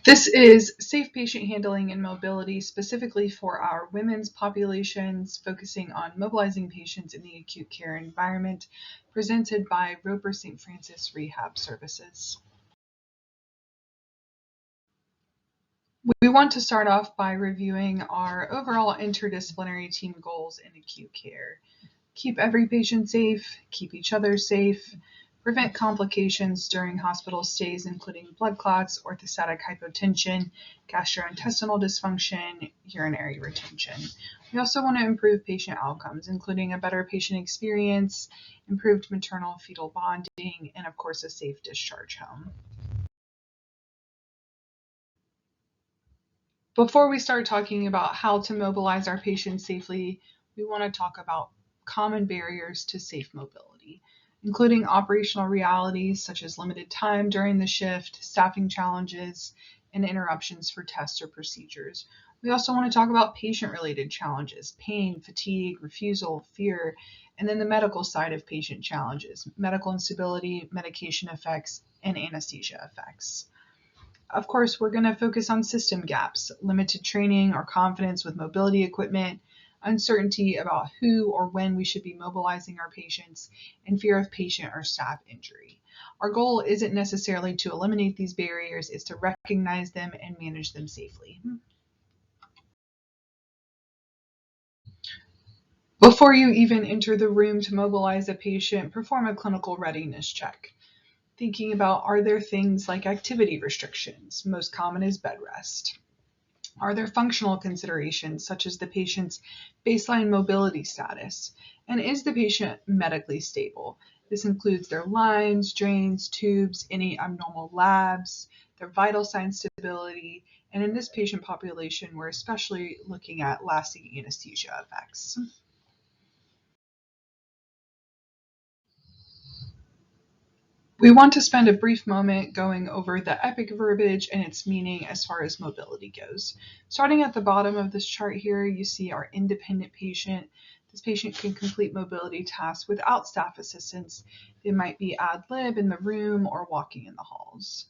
This is safe patient handling and mobility specifically for our women's populations, focusing on mobilizing patients in the acute care environment, presented by Roper St. Francis Rehab Services. We want to start off by reviewing our overall interdisciplinary team goals in acute care. Keep every patient safe, keep each other safe, prevent complications during hospital stays, including blood clots, orthostatic hypotension, gastrointestinal dysfunction, urinary retention. We also want to improve patient outcomes, including a better patient experience, improved maternal fetal bonding, and of course, a safe discharge home. Before we start talking about how to mobilize our patients safely, we want to talk about common barriers to safe mobility, including operational realities such as limited time during the shift, staffing challenges, and interruptions for tests or procedures. We also want to talk about patient-related challenges, pain, fatigue, refusal, fear, and then the medical side of patient challenges, medical instability, medication effects, and anesthesia effects. Of course, we're going to focus on system gaps, limited training or confidence with mobility equipment, uncertainty about who or when we should be mobilizing our patients, and fear of patient or staff injury. Our goal isn't necessarily to eliminate these barriers, it's to recognize them and manage them safely. Before you even enter the room to mobilize a patient, perform a clinical readiness check. Thinking about, are there things like activity restrictions? Most common is bed rest. Are there functional considerations such as the patient's baseline mobility status? And is the patient medically stable? This includes their lines, drains, tubes, any abnormal labs, their vital sign stability, and in this patient population, we're especially looking at lasting anesthesia effects. We want to spend a brief moment going over the EPIC verbiage and its meaning as far as mobility goes. Starting at the bottom of this chart here, you see our independent patient. This patient can complete mobility tasks without staff assistance. They might be ad lib in the room or walking in the halls.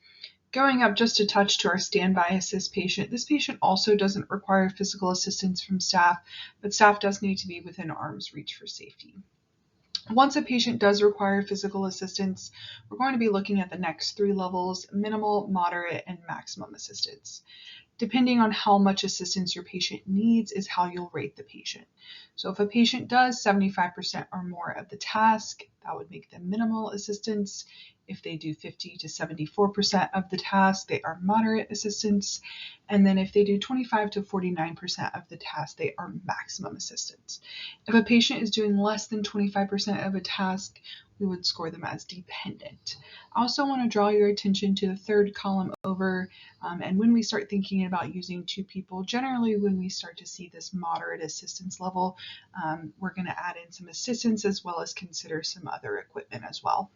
Going up just a touch to our standby assist patient, this patient also doesn't require physical assistance from staff, but staff does need to be within arm's reach for safety. Once a patient does require physical assistance, we're going to be looking at the next three levels: minimal, moderate, and maximum assistance. Depending on how much assistance your patient needs is how you'll rate the patient. So if a patient does 75% or more of the task, that would make them minimal assistance. If they do 50 to 74% of the task, they are moderate assistance. And then if they do 25 to 49% of the task, they are maximum assistance. If a patient is doing less than 25% of a task, we would score them as dependent. I also want to draw your attention to the third column over, and when we start thinking about using two people, generally when we start to see this moderate assistance level, we're going to add in some assistance as well as consider some other equipment as well.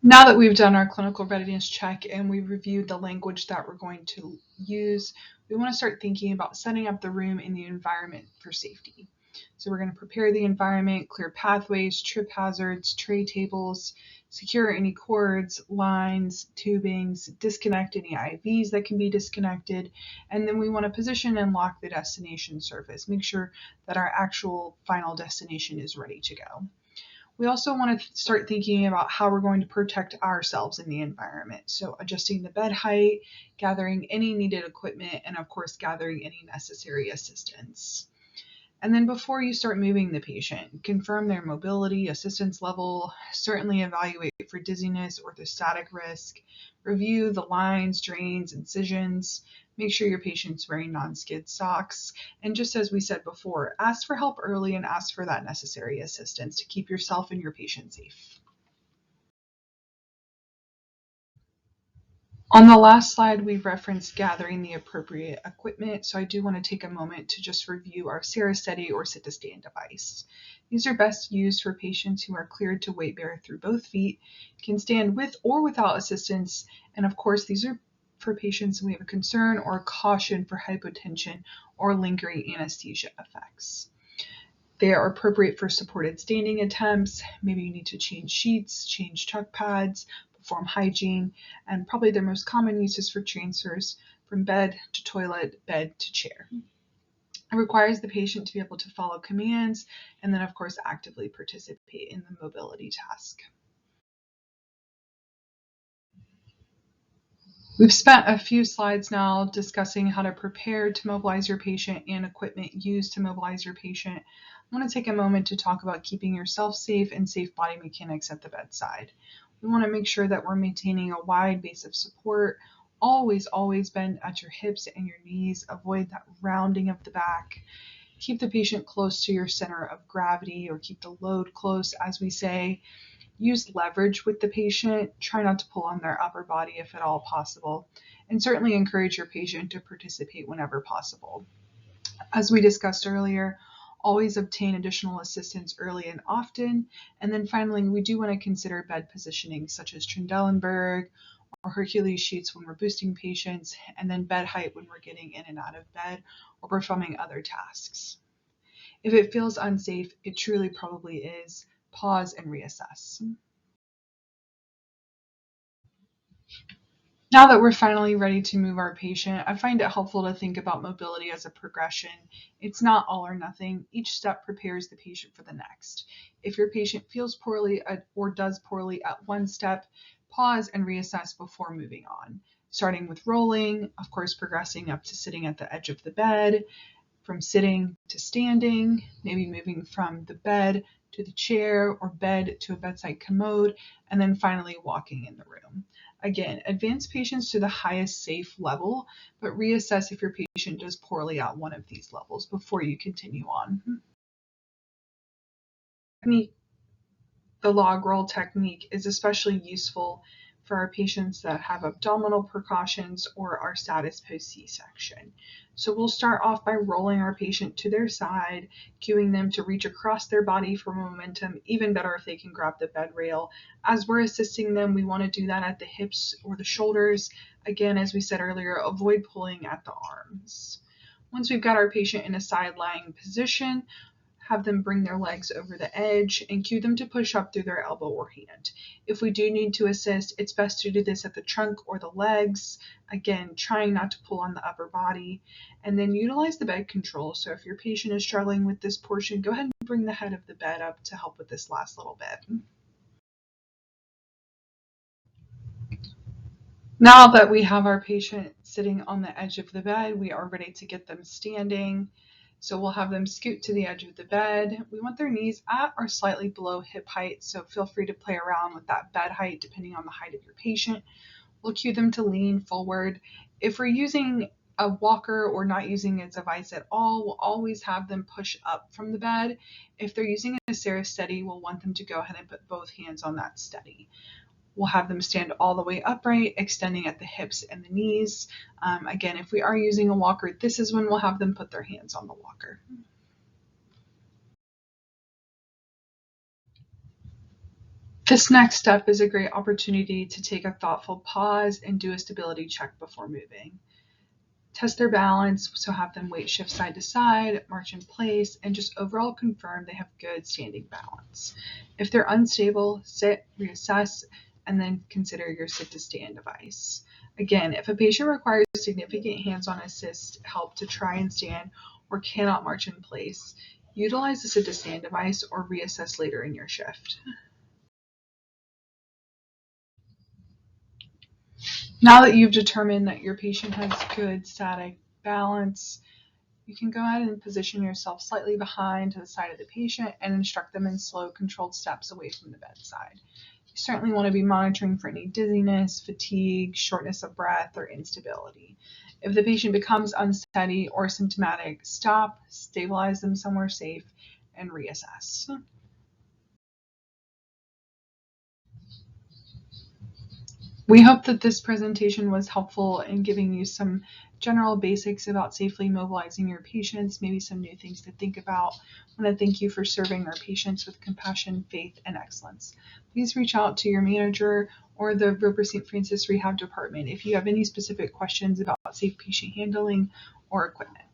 Now that we've done our clinical readiness check and we've reviewed the language that we're going to use, we want to start thinking about setting up the room and the environment for safety. So we're going to prepare the environment, clear pathways, trip hazards, tray tables, secure any cords, lines, tubings, disconnect any IVs that can be disconnected, and then we want to position and lock the destination surface. Make sure that our actual final destination is ready to go. We also want to start thinking about how we're going to protect ourselves in the environment. So adjusting the bed height, gathering any needed equipment, and of course, gathering any necessary assistance. And then before you start moving the patient, confirm their mobility, assistance level, certainly evaluate for dizziness, orthostatic risk, review the lines, drains, incisions, make sure your patient's wearing non-skid socks, and just as we said before, ask for help early and ask for that necessary assistance to keep yourself and your patient safe. On the last slide, we referenced gathering the appropriate equipment, so I do want to take a moment to just review our Serosteti or sit-to-stand device. These are best used for patients who are cleared to weight bear through both feet, can stand with or without assistance, and of course, these are for patients who have a concern or a caution for hypotension or lingering anesthesia effects. They are appropriate for supported standing attempts. Maybe you need to change sheets, change tuck pads, perform hygiene, and probably their most common uses for transfers from bed to toilet, bed to chair. It requires the patient to be able to follow commands and then, of course, actively participate in the mobility task. We've spent a few slides now discussing how to prepare to mobilize your patient and equipment used to mobilize your patient. I want to take a moment to talk about keeping yourself safe and safe body mechanics at the bedside. We want to make sure that we're maintaining a wide base of support. Always bend at your hips and your knees. Avoid that rounding of the back. Keep the patient close to your center of gravity, or keep the load close, as we say. Use leverage with the patient. Try not to pull on their upper body if at all possible. And certainly encourage your patient to participate whenever possible. As we discussed earlier, always obtain additional assistance early and often. And then finally, we do want to consider bed positioning, such as Trendelenburg or Hercules sheets when we're boosting patients, and then bed height when we're getting in and out of bed or performing other tasks. If it feels unsafe, it truly probably is. Pause and reassess. Now that we're finally ready to move our patient, I find it helpful to think about mobility as a progression. It's not all or nothing. Each step prepares the patient for the next. If your patient feels poorly or does poorly at one step, pause and reassess before moving on. Starting with rolling, of course, progressing up to sitting at the edge of the bed, from sitting to standing, maybe moving from the bed to the chair or bed to a bedside commode, and then finally walking in the room. Again, advance patients to the highest safe level, but reassess if your patient does poorly at one of these levels before you continue on. The log roll technique is especially useful for our patients that have abdominal precautions or are status post C-section. So we'll start off by rolling our patient to their side, cueing them to reach across their body for momentum, even better if they can grab the bed rail. As we're assisting them, we want to do that at the hips or the shoulders. Again, as we said earlier, avoid pulling at the arms. Once we've got our patient in a side-lying position, have them bring their legs over the edge and cue them to push up through their elbow or hand. If we do need to assist, it's best to do this at the trunk or the legs. Again, trying not to pull on the upper body. And then utilize the bed control. So if your patient is struggling with this portion, go ahead and bring the head of the bed up to help with this last little bit. Now that we have our patient sitting on the edge of the bed, we are ready to get them standing. So we'll have them scoot to the edge of the bed. We want their knees at or slightly below hip height, so feel free to play around with that bed height depending on the height of your patient. We'll cue them to lean forward. If we're using a walker or not using a device at all, we'll always have them push up from the bed. If they're using a Sarah Steady, we'll want them to go ahead and put both hands on that steady. We'll have them stand all the way upright, extending at the hips and the knees. Again, if we are using a walker, this is when we'll have them put their hands on the walker. This next step is a great opportunity to take a thoughtful pause and do a stability check before moving. Test their balance, so have them weight shift side to side, march in place, and just overall confirm they have good standing balance. If they're unstable, sit, reassess, and then consider your sit to stand device. Again, if a patient requires significant hands-on assist help to try and stand or cannot march in place, utilize the sit to stand device or reassess later in your shift. Now that you've determined that your patient has good static balance, you can go ahead and position yourself slightly behind to the side of the patient and instruct them in slow, controlled steps away from the bedside. You certainly want to be monitoring for any dizziness, fatigue, shortness of breath, or instability. If the patient becomes unsteady or symptomatic, stop, stabilize them somewhere safe, and reassess. We hope that this presentation was helpful in giving you some general basics about safely mobilizing your patients, maybe some new things to think about. I want to thank you for serving our patients with compassion, faith, and excellence. Please reach out to your manager or the Roper St. Francis Rehab Department if you have any specific questions about safe patient handling or equipment.